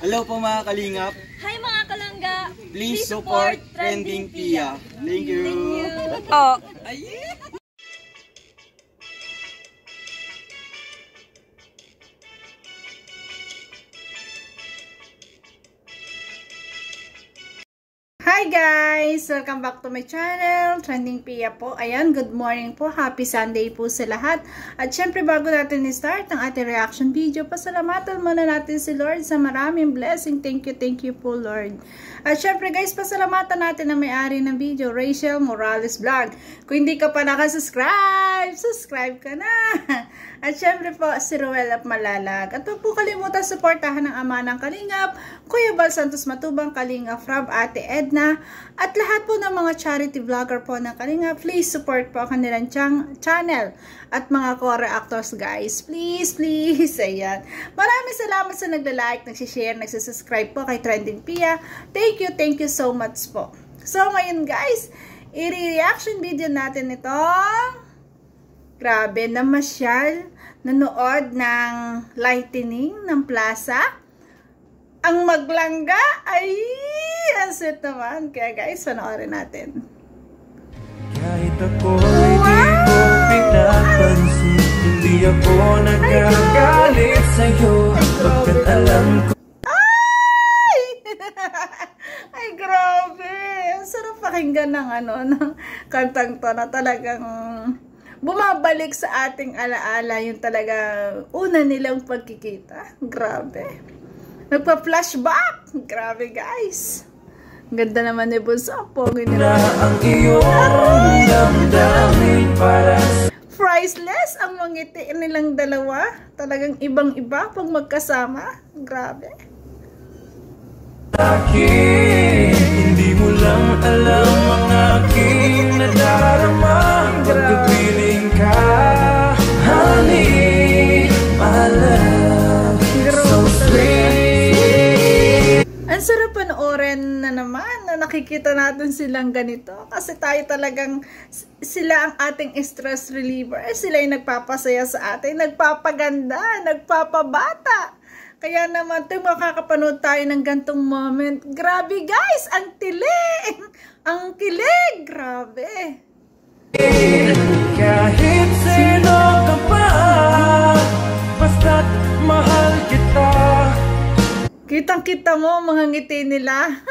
Hello po mga kalingap. Hi mga kalangga. Please support Trending Pia. Thank you. Oh. Hi guys! Welcome back to my channel, Trending Pia po. Ayan, good morning po. Happy Sunday po sa lahat. At syempre bago natin i-start ang ating reaction video, pasalamatan muna natin si Lord sa maraming blessing. Thank you po Lord. At syempre guys, pasalamatan natin ang may-ari ng video, Rachel Morales Vlog. Kung hindi ka pa nakasubscribe, subscribe ka na. At syempre po, si Ruel Malalag. At huwag po kalimutan supportahan ng ama ng Kalingap, Kuya Bal Santos Matubang, Kalingap Rob, Ate Edna, at lahat po ng mga charity vlogger po ng Kalingap. Please support po ang kanilang channel at mga co-reactors guys. Please. Ayan. Maraming salamat sa nagla-like, nagsishare, nagsasubscribe po kay Trending Pia. Thank you so much po. So ngayon guys, i-reaction video natin ito. Grabe, namasyal, nanood ng lightning ng plaza. Ang maglangga ay ang sweet naman. Kaya guys, panoorin natin. Kahit ako'y di ko pinapansin, hindi ako nagagalit sa'yo, pagkat alam ko. Ay, grabe. Ang sarap pakinggan ng ng kantang to na talagang bumabalik sa ating alaala yung talaga una nilang pagkikita. Grabe. Nagpa-flashback. Grabe guys. Ganda naman ni Bunso. Pongin nila. Ang iyong damdamin para priceless ang mangiti nilang dalawa. Talagang ibang-iba pag magkasama. Grabe. akin, hindi mo lang alam ang aking nadarama. Pagkapiling ka, honey, my love, so sweet. Ang sarap panoorin na naman na nakikita natin silang ganito. Kasi tayo talagang, sila ang ating stress reliever. Sila yung nagpapasaya sa atin, nagpapaganda, nagpapabata. Kaya naman ito, makakapanood tayo ng gantong moment. Grabe guys, ang tiling! Ang kilig! Grabe! Kahit sino ka pa, basta't mahal kita. Kitang-kita mo mga ngiti nila.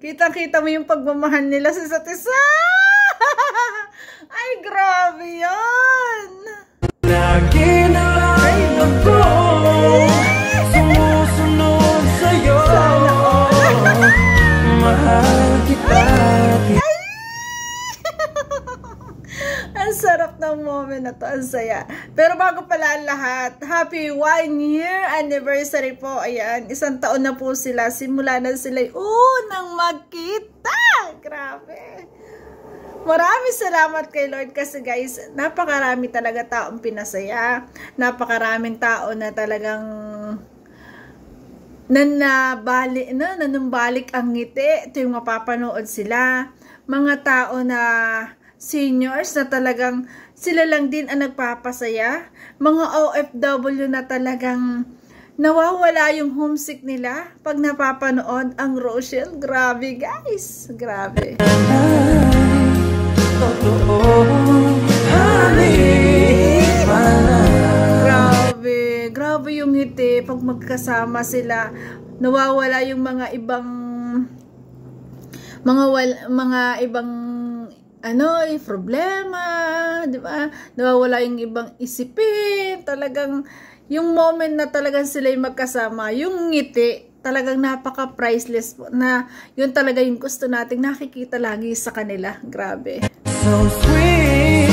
Kitang-kita mo yung pagmamahal nila sa isa't isa. Ay, grabe yan! Lagi na lang ako sumusunod sa'yo. Mahal kita. Ang sarap ng moment na to, ang saya. Pero bago pala ang lahat, happy 1-year anniversary po. Ayan, 1 taon na po sila. Simula na sila unang magkita. Grabe. Maraming salamat kay Lord kasi guys, napakarami talaga taong pinasaya. Napakaraming tao na talagang nanumbalik ang ngiti. Ito yung mapapanood sila. Mga tao na seniors na talagang sila lang din ang nagpapasaya. Mga OFW na talagang nawawala yung homesick nila pag napapanood ang Rochelle. Grabe guys. Grabe. Grabe yung ngiti pag magkasama sila. Nawawala yung mga ibang problema, di ba? Nawawala yung ibang isipin. Talagang yung moment na talagang sila yung magkasama, yung ngiti, talagang napaka-priceless po na yun talaga yung gusto nating nakikita lagi sa kanila. Grabe. So sweet.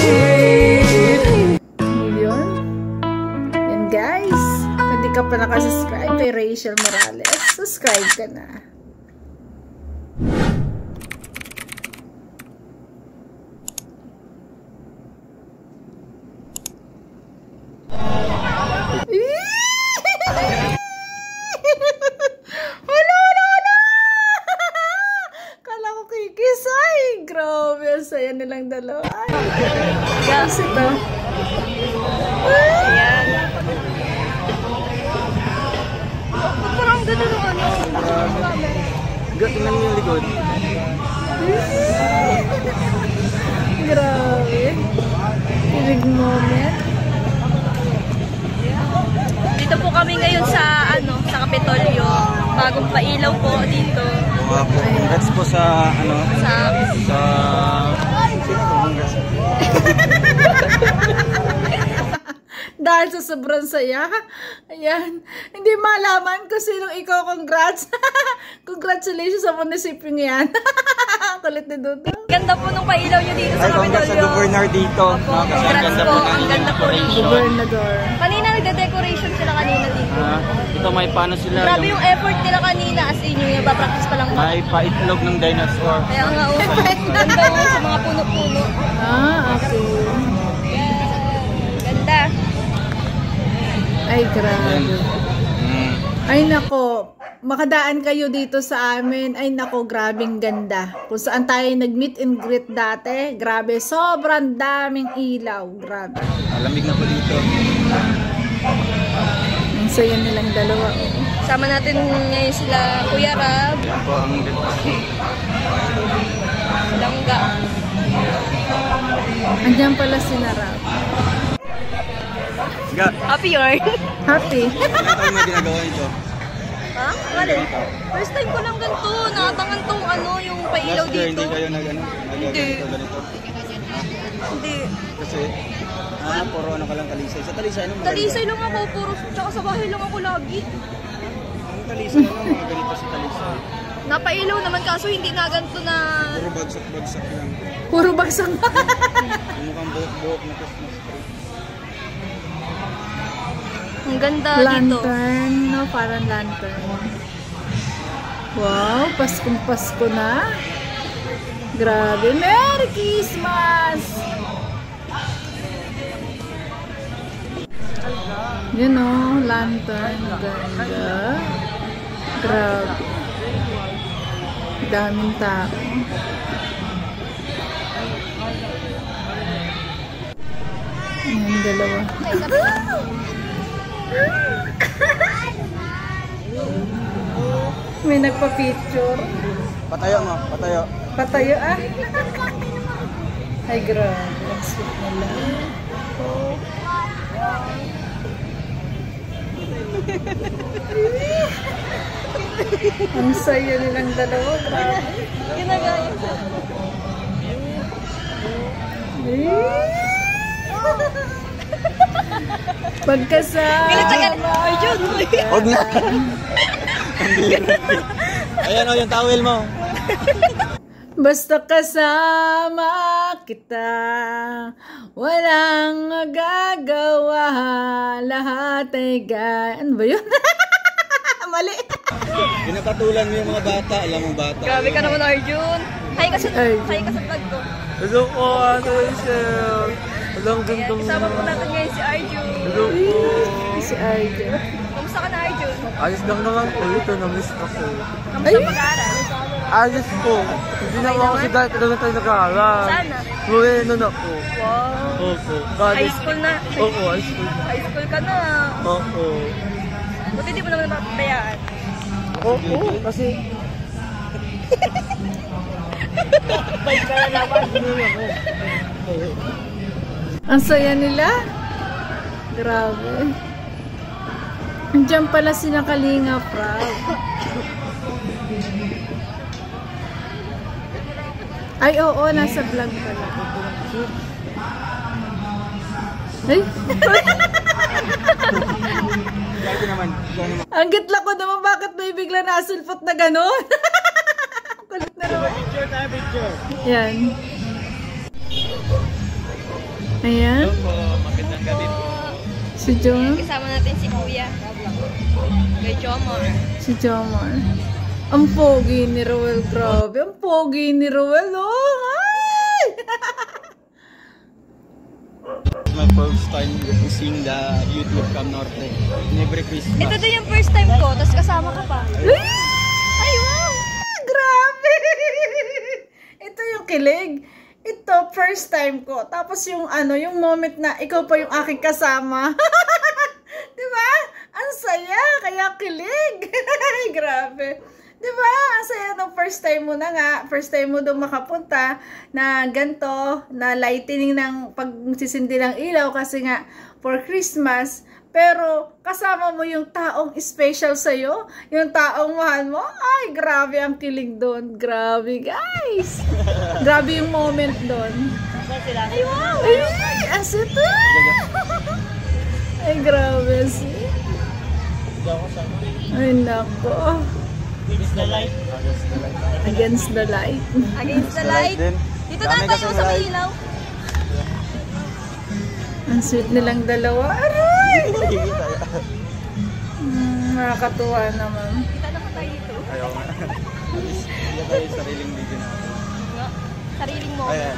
Yun. Yan guys. Kung di ka pa nakasubscribe kay Rachel Morales, subscribe ka na. Kala ko kikis. Ay, grabe. Ang saya nilang dalawa. Ay, gas ito. Parang ganda ng ano. Tingnan mo yung likod. Grabe. Big moment. Dito po kami ngayon sa sa Kapitolyo. Bagong pailaw po dito. Mga po. Congrats po sa Sa Dahil sa sobrang saya. Ayan. Hindi malaman kung sinong ikaw. Congrats. Congratulations sa munisipyong yan. Kulit ni Dudo. ganda po nung pailaw nyo dito sa Ay, congrats sa Kapitolyo. governor dito. Opo, Kasi ang congrats ganda po. po Ang ng ganda po rin. Gobernador. Kanina nagda-decoration sila kanina dito. Ito may paano sila. Grabe yung effort nila kanina as in yung iba-practice pa lang. May paitlog ng dinosaur. Kaya nga ganda po sa mga puno-puno. Okay. Ganda. Ay, grabe. Mm. Ay, nako. Makadaan kayo dito sa amin. Ay, nako, grabing ganda. Kung saan tayo nag-meet and greet dati. Grabe, sobrang daming ilaw. Grabe. Alamig na po dito. Ang saya nilang dalawa. Oh. Sama natin ngayon sila Kuya Rab, Yan po ang Langga. Andiyan pala si Narab. Happy yarn. Happy. Ano tayo mga ginagawa nito? Ha? Ano? First time ko lang ganito. Naabangan tong yung pailaw Last year, dito. hindi kayo Hindi. ganito. Hindi. Kasi, puro ka lang talisay. Sa talisay, maganda? Talisay lang ako. Puro, tsaka sa bahay lang ako lagi. Ang talisay, mga ganito sa talisay. Napailaw naman kaso hindi na ganito na... Puro bagsak-bagsak lang. Puro bagsak. Yung mukhang buhok-buhok na Christmas tree. Ang ganda dito. Lantern, no? Parang lantern. Wow, Paskong Pasko na. Grabe. Merry Christmas! Yun o, lantern. Ganda. Grabe. Daming tao. Ayan, dalawa. May nagpa-picture. Patayo mo, patayo. Patayo ah. Ay, grabe. Ang sweet nila. Ang saya nilang dalawa. Grabe. Ginagaya ko. Pagkasama. Arjun! Huwag na! Ayan o, yung towel mo. Basta kasama kita, walang magagawa, lahat ay gaya. Ano ba yun? Mali. Pinapatulan mo yung mga bata. Alam mo bata. Grabe ka naman, Arjun. Hi ka sa vlog ko. Hello po, ano yung sir? Walang Ayan, gandang kasama po natin ngayon si Arjun. Hello po. Si Arjo. Kamusta ka na, Arjun? Ayos lang naman po, ito na-miss ako. Kamusta pag-aaral? Ayos po. Hindi na ako kasi dahil talaga tayo nag-aaral. Sana? Bueno na po. Wow. Opo. High school na. Opo, high school. High school ka na. Opo. Buti di mo naman napapatayaan. Opo, kasi... Ang saya nila. Grabe. Andiyan pala si Nakalinga Proud. Ay, oo, nasa vlog pala. Ay, Ikaw naman. ang gitla ko naman, bakit may bigla nasulpot na gano'n? Kulit na naman. Picture tayo, picture. Yan. Ayan. Magandang gabi po. Si John. Kasama natin si Kuya. Kay Jomar. Si Jomar. Ang pogi ni Roel. Grabe. Ang pogi ni Roel. Oh, hi! My first time seeing the YouTube Cam Norte in every Christmas. Ito din yung first time ko, tapos kasama ka pa. Ay, wow! Grabe! Ito yung kilig. Ito, first time ko. Tapos yung yung moment na ikaw pa yung aking kasama. Diba? Ang saya. saya, kaya kilig. Grabe. Diba? Ang saya nung first time mo na nga. First time mo doon makapunta na ganito, na lightening ng pagsisindi ng ilaw kasi nga for Christmas. Pero kasama mo yung taong special sa'yo, yung taong mahal mo. Ay, grabe ang kilig doon. Grabe, guys. Grabe yung moment doon. Ay, wow. Ay, ang sito. Ay, grabe. Ay, nako. Against the light. Against the light. Against the light. Dito na tayo sa may ilaw. Ang sweet nilang dalawa. Aray! Nakakatuwa naman. Kita na po tayo dito. Ayaw nga. Hindi tayo yung sariling video natin. Sariling mo. Ayan.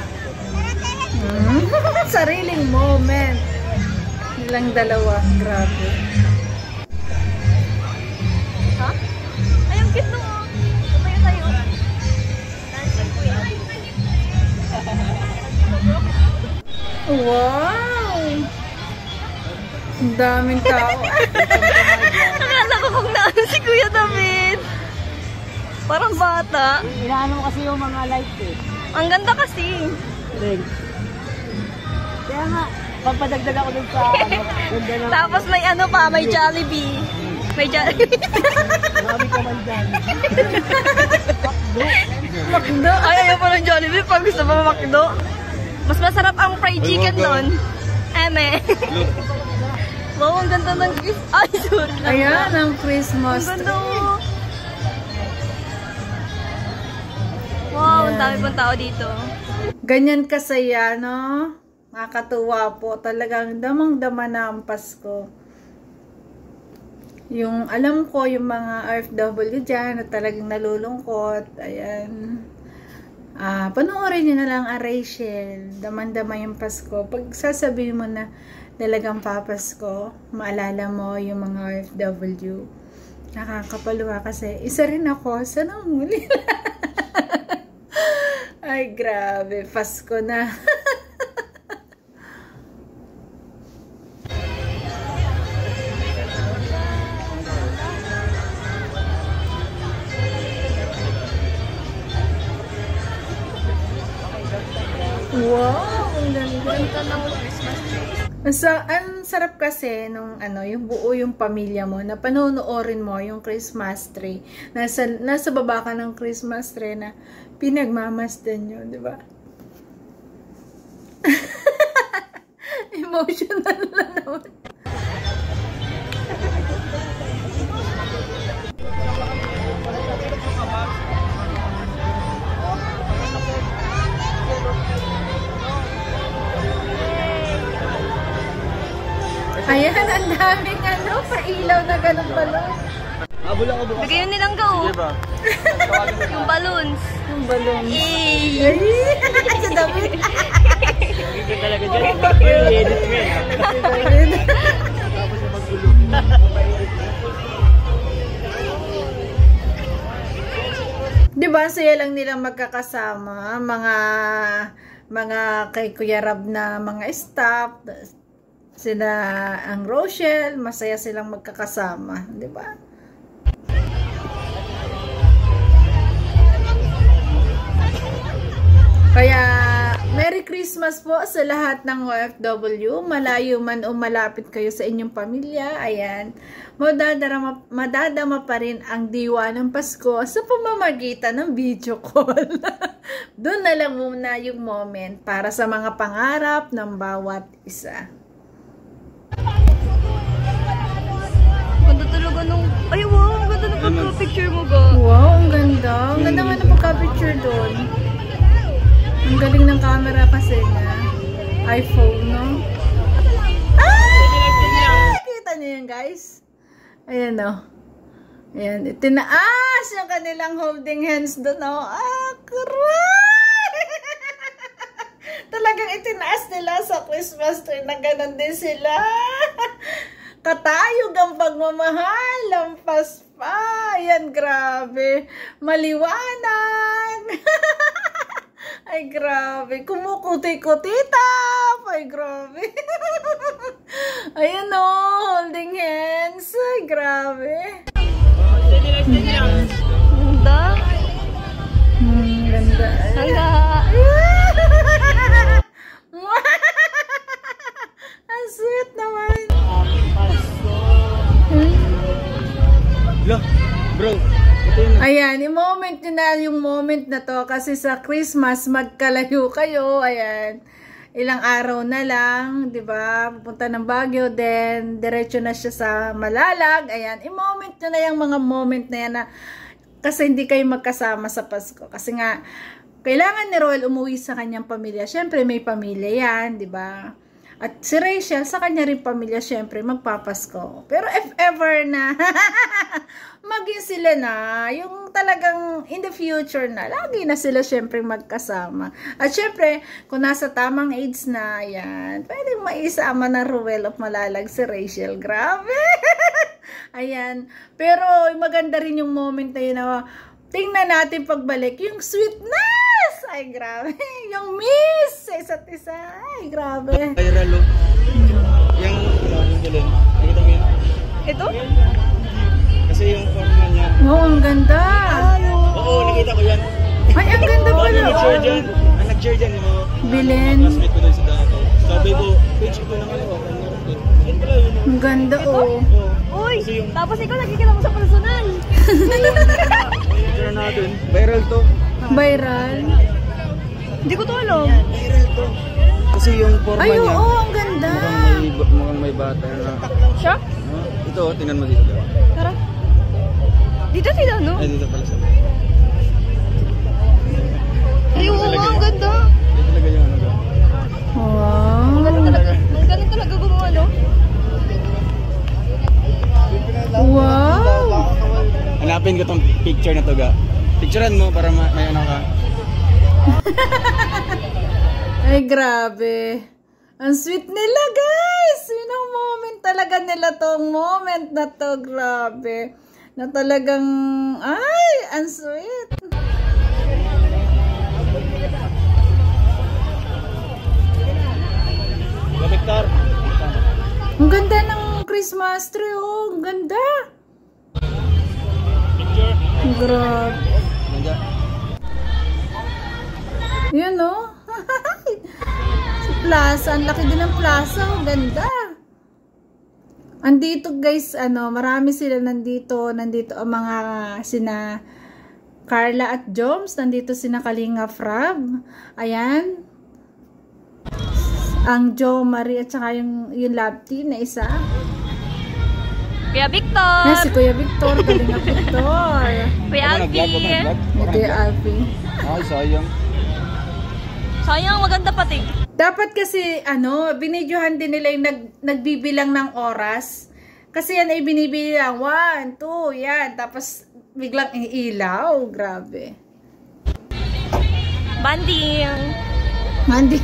Sariling moment. Nilang dalawa. Grabe. Ha? Ay, ang cute nung oh. Tumayo tayo. Dancer ko yan. Wow! Ang daming tao. Akala ko kung naano si Kuya David. Parang bata. Inaano mo kasi yung mga lights eh. Ang ganda kasi. Ring. Kaya nga, pagpadagdag ako dun sa ano, ganda na. Tapos may ano pa, may Jollibee. May Jollibee. Marami ka man dyan. Makdo. Ay, ayaw pa ng Jollibee pag gusto mo makdo. Mas masarap ang fried chicken doon. Eme. Wow, ang ganda ng gift. Ay, sorry lang. Ayan ang Christmas Ang tree. ganda. Wow, ang dami pang tao dito. Ganyan kasaya, no? Nakakatuwa po. Talagang damang-dama na ang Pasko. Yung alam ko, yung mga OFW dyan na talagang nalulungkot. Ayan. Panoorin nyo na lang Rachel. Daman-dama yung Pasko. Pag sasabihin mo na talagang papasko, maalala mo yung mga OFW. Nakakapaluwa kasi isa rin ako sa namuli. Ay, grabe. Pasko na. Wow, ang ganda ng Christmas tree. Ang sarap kasi nung yung buo yung pamilya mo na panonoorin mo yung Christmas tree. Nasa baba ka ng Christmas tree na pinagmamasdan nyo, di ba? Emotional na naman. Ayan, ang daming pailaw na ganun balon. Abula ko bukas. Bigay yun nilang go. Diba? Yung balloons. Yung balon. Eh. Ay, sa David. Hindi talaga dyan. I-edit mo yan. Tapos yung maggulo. Diba, saya lang nilang magkakasama. Mga kay Kuya Rab na mga staff. Sila ang Rochelle, masaya silang magkakasama, di ba? Kaya Merry Christmas po sa lahat ng OFW, malayo man o malapit kayo sa inyong pamilya. Ayan, madadama pa rin ang diwa ng Pasko sa pamamagitan ng video call. Doon na lang muna yung moment para sa mga pangarap ng bawat isa. Ganda talaga nung... Ay, wow! Ang ganda ng pagka-picture mo, ga. Wow, ang ganda. Ang ganda nga ng pagka-picture doon. Ang galing ng camera kasi na iPhone, no? Ah! Kita niyo yan, guys? Ayan, no? Ayan. Itinaas yung kanilang holding hands doon, no? Ah, cry! Talagang itinaas nila sa Christmas tree na ganun din sila. Katayog ang pagmamahal, lampas pa. Ayan, grabe. Maliwanag. Ay, grabe. Kumukuti-kutitap. Ay, grabe. Ayan o, holding hands. Ay, grabe. Ganda. Ganda. Ganda. Ang sweet naman. Bro, Ayan, yung moment na to kasi sa Christmas magkalayo kayo. Ayan. Ilang araw na lang, 'di ba? Pupunta ng Baguio, then diretso na siya sa Malalag. Ayan, i-moment nyo na yung mga moment na yan na kasi hindi kayo magkasama sa Pasko. Kasi nga kailangan ni Roel umuwi sa kanyang pamilya. Syempre may pamilya 'yan, 'di ba? At si Rachel, sa kanya rin pamilya, syempre, magpapasko. Pero if ever na, maging sila na, yung talagang in the future na, lagi na sila syempre magkasama. At syempre, kung nasa tamang age na, yan, pwedeng maisama na Ruel of Malalag si Rachel. Grabe! Ayan. Pero maganda rin yung moment na yun na, tingnan natin pagbalik, yung sweetness! Ay, grabe. Yung miss sa isa't isa. Ay, grabe. viral lo. Yung galing. Nakita mo yan? Ito? Kasi yung forma niya. Oo, ang ganda. Oo, nakita ko yan. Ay, ang ganda pala. Nag-share dyan. Ang nag-share dyan yung mga Bilin. classmate ko doon sa dato. Sabi ko, page ko ng ano. Yan pala yun. Ang ganda, oh. Uy, tapos ikaw nakikita mo sa personal. Picture natin. Viral to. Viral. Hindi ko to alam. Viral to. Kasi yung forma Ay, niya. oo, ang ganda. Mukhang may bata na. Siya? Ito, tingnan mo dito. Tara. Dito sila, no? Ay, dito pala sa. Ay, oo, ang ganda. Dito talaga yung ano ba? Wow. Ang ganda talaga gumawa, no? Wow. Hanapin ko tong picture na to, ga. Picturean mo para may ano ka. Ay, grabe. Ang sweet nila, guys. Yun ang moment talaga nila tong moment na to. Grabe. Na talagang, ay, ang sweet. Victor. Ang ganda ng Christmas tree, oh. Ang ganda. Picture. Grabe. Ganda. Yun, oh. Si Plaza. Ang laki din ng Plaza. Ang ganda. Andito, guys, marami sila nandito. Nandito ang mga sina Carla at Joms. Nandito sina Kalinga Frab. Ayan. Ang Jo Marie at saka yung love team na isa. Kuya Victor. Na si Kuya Victor. Kalinga Victor. Kuya Alfie. Ito yung Alfie. Ay, sayang. Sayang, maganda pati. Dapat kasi, binidyohan din nila yung nagbibilang ng oras. Kasi yan ay binibilang. 1, 2, yan. Tapos, biglang iilaw. Grabe. Banding. Mandi.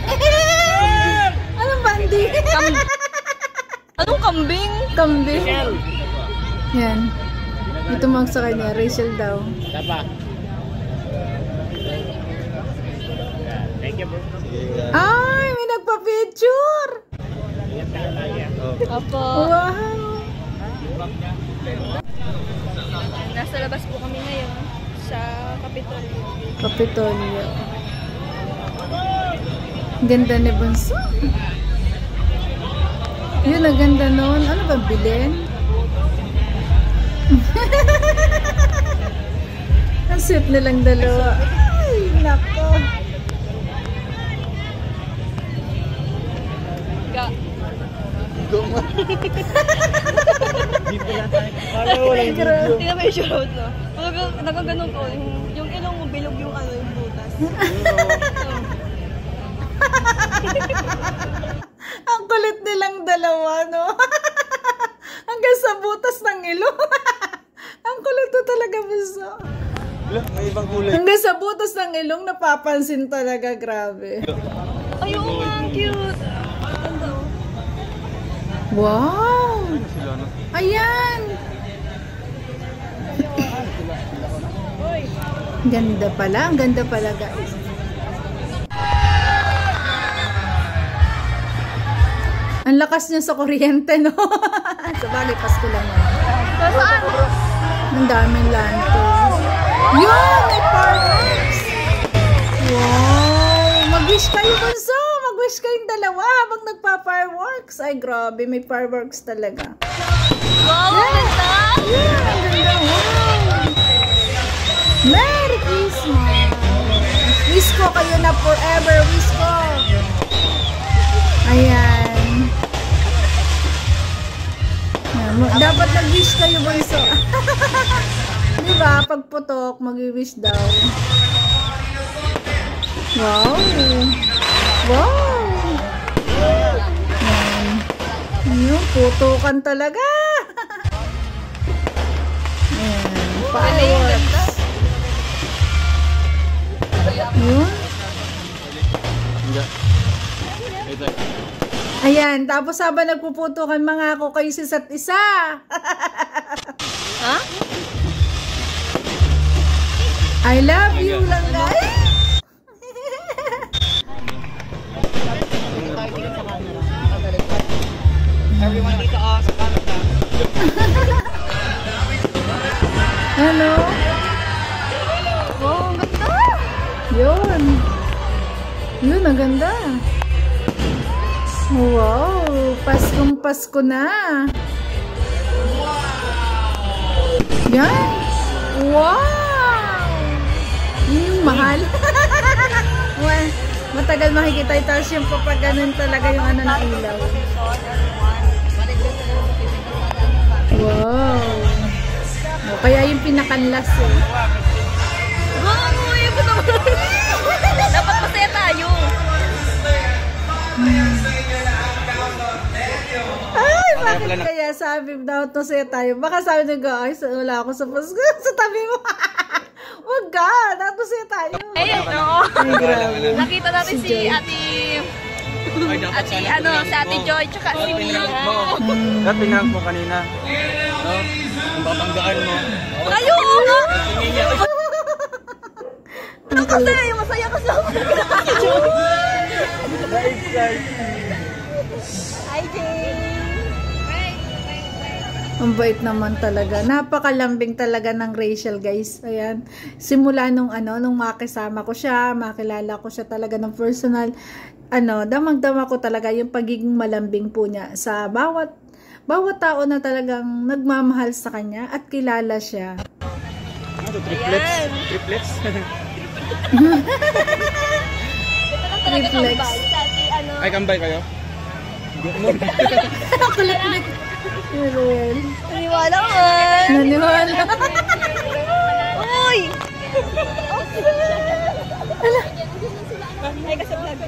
Anong bandi? Anong kambing? Kambing. Yan. Ito mag sa kanya. Rachel daw. Tapa. Thank you, bro. Ay, may nagpa-picture. Opo. Wow. Nasa labas po kami ngayon sa Kapitolyo. Kapitolyo. Ganda ni Bunso. Yun, ang ganda nun. Ano ba, bilin? Ang sweet nilang dalawa. Ay, nako. Ga. Tingnan mo yung short, no? Nagaganon ko. Yung ilong mo, bilog yung yung butas. Ang kulit nilang dalawa, no? Hanggang sa butas ng ilong. Ang kulit to talaga, Bunso. May ibang kulay. Hanggang sa butas ng ilong, napapansin talaga. Grabe. Ay, oo nga, ang cute. Ganda, oh. Wow! Sila, no? Ayan! Ganda pala. Ang ganda pala, guys. Ang lakas niya sa kuryente, no? Sa bagay, Pasko lang yan. Saan? Ang daming lantern. Yun! May fireworks! Wow! Mag-wish kayo, Bunso! Mag-wish kayong dalawa habang nagpa-fireworks. Ay, grabe. May fireworks talaga. Wow, ganda! Yeah, ang ganda. Wow! Merry Christmas! Wish ko kayo na forever. Wish ko! Ayan. Dapat nag-wish kayo, Bunso. Diba? Pagputok, mag-wish daw. Wow! Wow! Ayan. Ayan, putukan talaga. Ayan. Fireworks. Ayan. Ayan. Tapos habang nagpuputukan, mangako kayo sa isa't isa. Ha? I love you lang, guys. Everyone dito sa Canada. Ano? Wow, ang ganda! Yun. Yun, ang ganda. Wow, Paskong Pasko na. Yan. Wow! Yun yung mahal. Well, matagal makikita ito. Siyempre pag ganun talaga yung ano na ilaw. Wow. O, kaya yung pinakanlas eh. Wow, yun naman. Dapat masaya tayo. Ay, bakit kaya sabi daw to sa'yo tayo? Baka sabi nyo, guys, wala ako sa Pasko. Sa tabi mo. Wag ka, dapat sa'yo tayo. Eh, oo. Ay, grabe. Nakita natin si Ate... si Ate Joy, tsaka si Mia. Dapat pinangat mo kanina. No? Ang babanggaan mo. Kayo, oo. Tingin Ano kasi, masaya ka sa si Joy. Hi, Jay. Ang bait naman talaga. Napakalambing talaga ng Rachel, guys. Ayan. Simula nung makisama ko siya, makilala ko siya talaga ng personal. Damang-dama ko talaga yung pagiging malambing po niya sa bawat tao na talagang nagmamahal sa kanya at kilala siya. Triplets. Triplets. Triplets. Ay, kambay kayo? Kulit-kulit. Meron. Naniwala man. Naniwala. Uy! Ay, kasi vlog.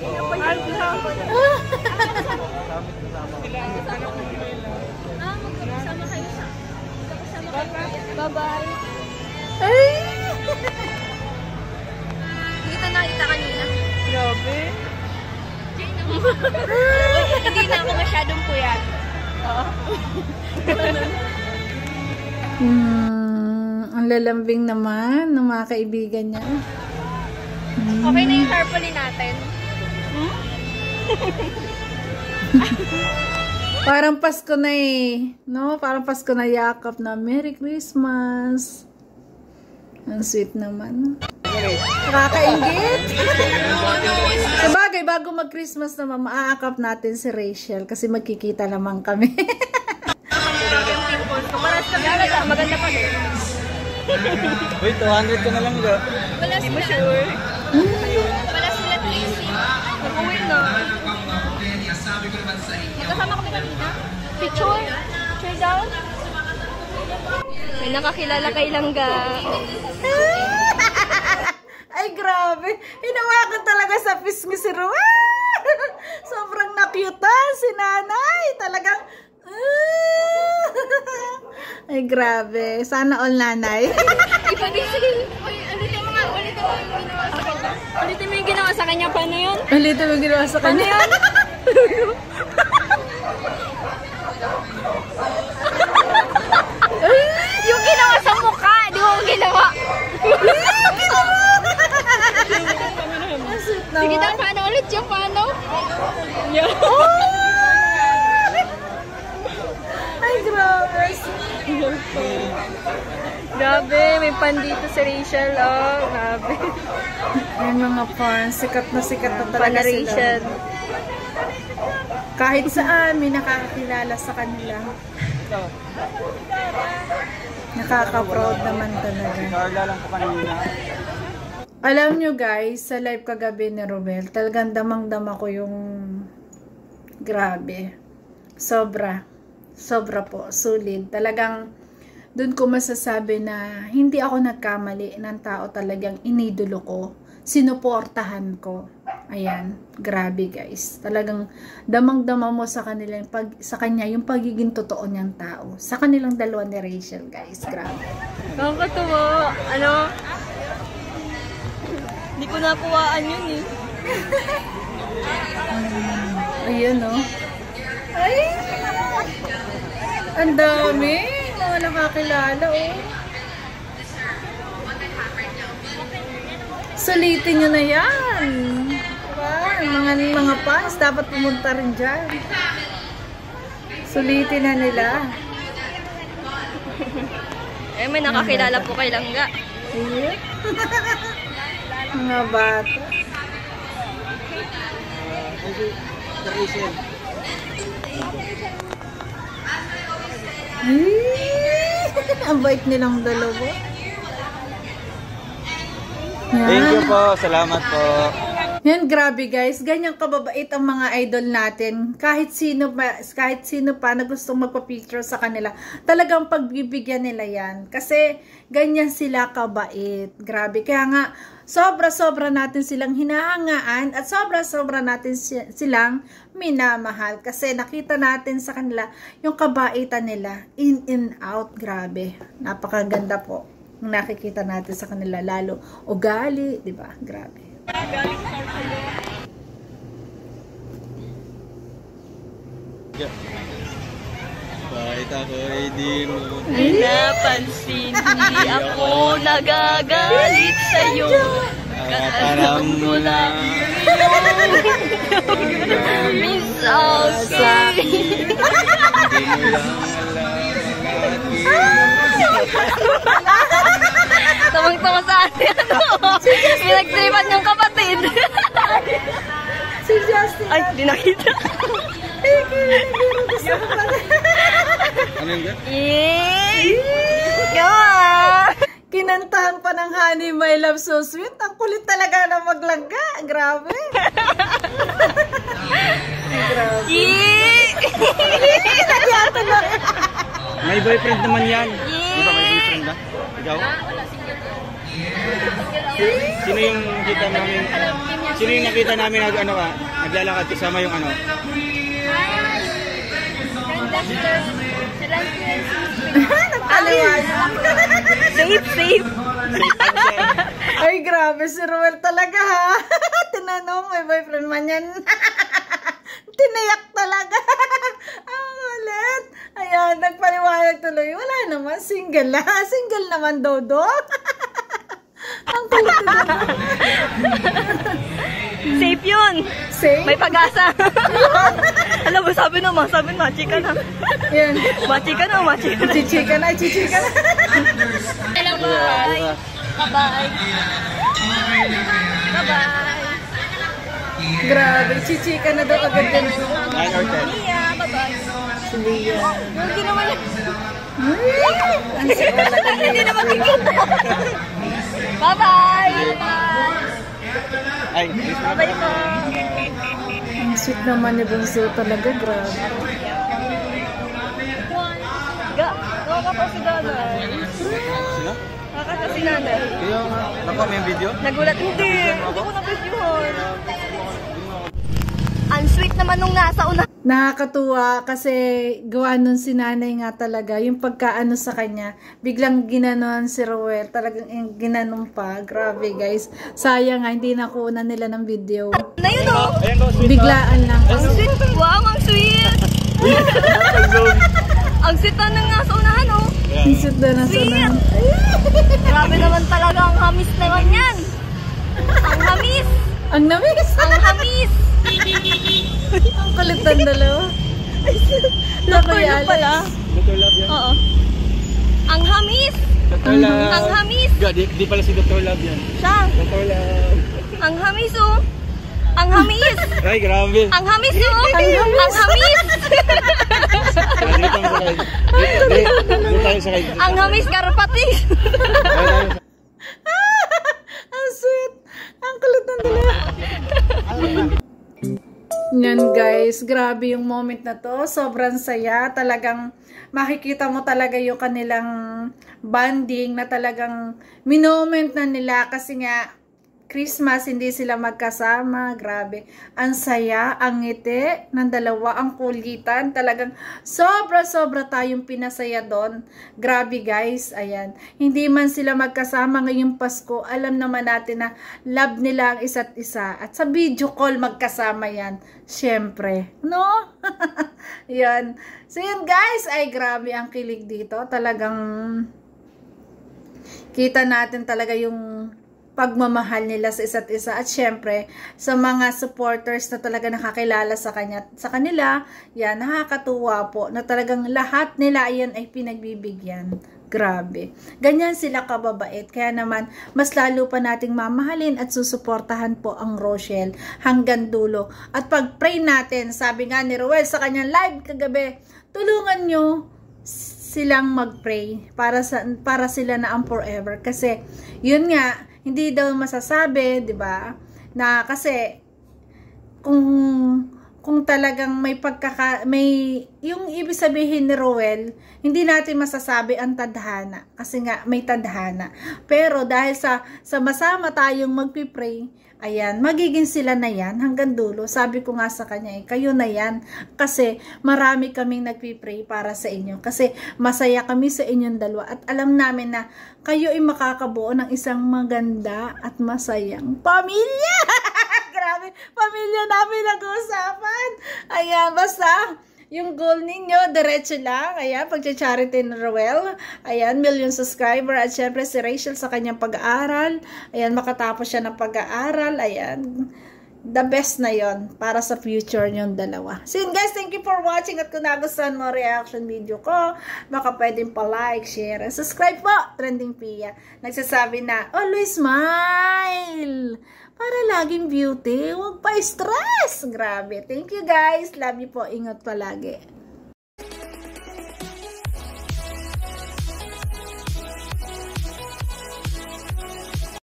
Magkasama kayo sa... Bye-bye. Ay! Kita kanina. Grabe. Hindi na ako masyadong puyat. Ang lalambing naman ng mga kaibigan niya. Okay na yung tarpaulin natin. Parang Pasko na eh. No? Parang Pasko na yakap na. Merry Christmas. Ang sweet naman. Nakakaingit. Sabagay, bago mag-Christmas naman, maaakap natin si Rachel kasi magkikita naman kami. Maganda pa din. Uy, 200 ka na lang ba? Wala sila. Sure. Wala sila Tracy. Nag-uwi na. Magkasama kami kanina. Picture? Picture down? May nakakilala kay Langga. Ay, grabe. Hinawakan talaga sa pisngi si Ruel. Sobrang na-cute si nanay. Talagang... Ay, grabe. Sana all nanay. Ulitin mo yung ginawa sa kanya. Paano yun? Ulitin mo yung ginawa sa kanya. Paano yun? Yung ginawa sa mukha. Di mo ginawa. Sige na, paano ulit yung paano? fan dito si Rachel. Oh, grabe. Yung mga fans, sikat na Fan talaga na Rachel. sila. Kahit saan, may nakakakilala sa kanila. Nakaka-proud naman talaga. Carla lang po kanina. Alam nyo guys, sa live kagabi ni Romel, talagang damang-dama ko yung grabe. Sobra po, sulit. Talagang doon ko masasabi na hindi ako nagkamali ng tao talagang inidolo ko, sinuportahan ko. Ayan, grabe guys. Talagang damang-dama mo sa kanila sa kanya yung pagiging totoo niyang tao. Sa kanilang dalawa ni Rachel guys, grabe. Nakakatuwa. Ano? Hindi ko nakuhaan yun eh. Ayun oh. Ay! Ang dami! Mga nakakilala oh. Sulitin nyo na yan. Diba? Mga fans dapat pumunta rin dyan. Sulitin na nila. Eh, may nakakilala po kay Langga. Ayun. Mga bata. Rachel. Ang bait nilang dalawa. Thank you po. Salamat po. Yan, grabe guys. Ganyang kababait ang mga idol natin. Kahit sino pa na gustong magpa-picture sa kanila, talagang pagbibigyan nila yan. Kasi ganyan sila kabait. Grabe. Kaya nga, sobra-sobra natin silang hinahangaan at sobra-sobra natin silang minamahal. Kasi nakita natin sa kanila yung kabaitan nila. In and out. Grabe. Napakaganda po. Nung nakikita natin sa kanila, lalo ugali, di ba? Grabe. Kahit ako'y di mo Napansin, hindi ako nagagalit sa'yo. parang mo lang. Miss Aussie. Hindi mo lang Tawang-tawa sa atin. Pinagtripan ng kapatid. Si Justin. Ay, di nakita. Ano yun? Kinantahan pa ng Honey, My Love So Sweet. Ang kulit talaga na maglangga. Grabe. Grabe. May boyfriend naman yan. Di ba may boyfriend na? Ikaw? Sino yung nakita namin? Sino yung nakita namin naglalakad kasama yung ano? Safe. Ay, grabe si Ruel talaga ha. Tinanong, may boyfriend man yan. Tinayak talaga. Ang ulit. Ayan, nagpaliwanag tuloy. Wala naman, single na. Single naman, Dodo. Ang kulit na. Safe yun. Safe? May pag-asa. Alam mo, sabi machi ka na. Yan. Machi ka na. Chichika na. Bye. Bye-bye. Grabe, chichika na daw agad din. 9 or 10? Mia, bye-bye. Si Leah. Hindi naman yan. Ang sikot talaga Hindi nila. naman kikita. Bye-bye. Ay, Bye-bye po. Ang sweet naman ni Bunso talaga, grabe. Gawa ka si nanay. sino? Kakata si nanay. Kaya nga. Nakuha mo yung video? Nagulat. Hindi ko na-videohan. Ang sweet naman nung nasa una. Nakakatuwa kasi gawa nun si nanay nga talaga. Yung pagkaano sa kanya, biglang ginanon si Ruel. Talagang ginanon pa. Grabe guys. Sayang nga, hindi nakuha nila ng video. Na yun o. Ayan ko, sweet. Biglaan lang. Ang sweet. Wow, ang sweet. Ang sweet na nang nasa unahan o. Ang sweet na nasa Sweet. Grabe naman talaga ang hamis naman yan. Ang hamis. Ang namis. Ang hamis. Ang kulit ng dalawa. Love pala. Dr. Love yan. Oo. Ang hamis. Dr. Love. Ang hamis. Di pala si Dr. Love yan. Siya. Dr. Love. Ang hamis oh. Ang hamis. Ay, grabe. Ang hamis oh. Ang hamis. Dito tayo sakay. Ang hamis karapatis. Ang sweet. Ang kulit ng dalawa. Yan guys, grabe yung moment na to. Sobrang saya. Talagang makikita mo talaga yung kanilang bonding na talagang minoment na nila kasi nga Christmas, hindi sila magkasama. Grabe. Ang saya, ang ngiti ng dalawa, ang kulitan. Talagang sobra-sobra tayong pinasaya doon. Grabe guys. Ayan. Hindi man sila magkasama ngayong Pasko, alam naman natin na love nila ang isa't isa. At sa video call, magkasama yan. Siyempre. No? Yan. So yun guys, ay grabe ang kilig dito. Talagang kita natin talaga yung pagmamahal nila sa isa't isa at syempre sa mga supporters na talaga nakakilala sa kanila, yan, nakakatuwa po na talagang lahat nila ayan ay pinagbibigyan. Grabe. Ganyan sila kababait. Kaya naman, mas lalo pa nating mamahalin at susuportahan po ang Rochelle hanggang dulo. At pag-pray natin, sabi nga ni Roel sa kanyang live kagabi, tulungan nyo silang mag-pray para sila na ang forever. Kasi, yun nga, hindi daw masasabi, 'di ba? Na kasi kung talagang may yung ibig sabihin ni Roel, hindi natin masasabi ang tadhana kasi nga may tadhana. Pero dahil sa masama tayong magpi-pray, ayan, magiging sila na yan hanggang dulo. Sabi ko nga sa kanya, kayo na yan. Kasi marami kaming nagpipray para sa inyo. Kasi masaya kami sa inyong dalawa. At alam namin na kayo ay makakabuo ng isang maganda at masayang pamilya. Grabe, pamilya namin nag-uusapan. Ayan, basta yung goal ninyo, diretso lang. Ayan, pag-charity ni Roel. Ayan, 1 million subscriber. At syempre si Rachel sa kanyang pag-aaral. Ayan, makatapos siya ng pag-aaral. Ayan, the best na yon para sa future nyong dalawa. So yun guys, thank you for watching. At kung nagustuhan mo reaction video ko, baka pwedeng pa-like, share, and subscribe po. Trending Pia. Nagsasabi na, always smile. Para laging beauty, huwag pa stress. Grabe. Thank you guys. Love you po. Ingat palagi.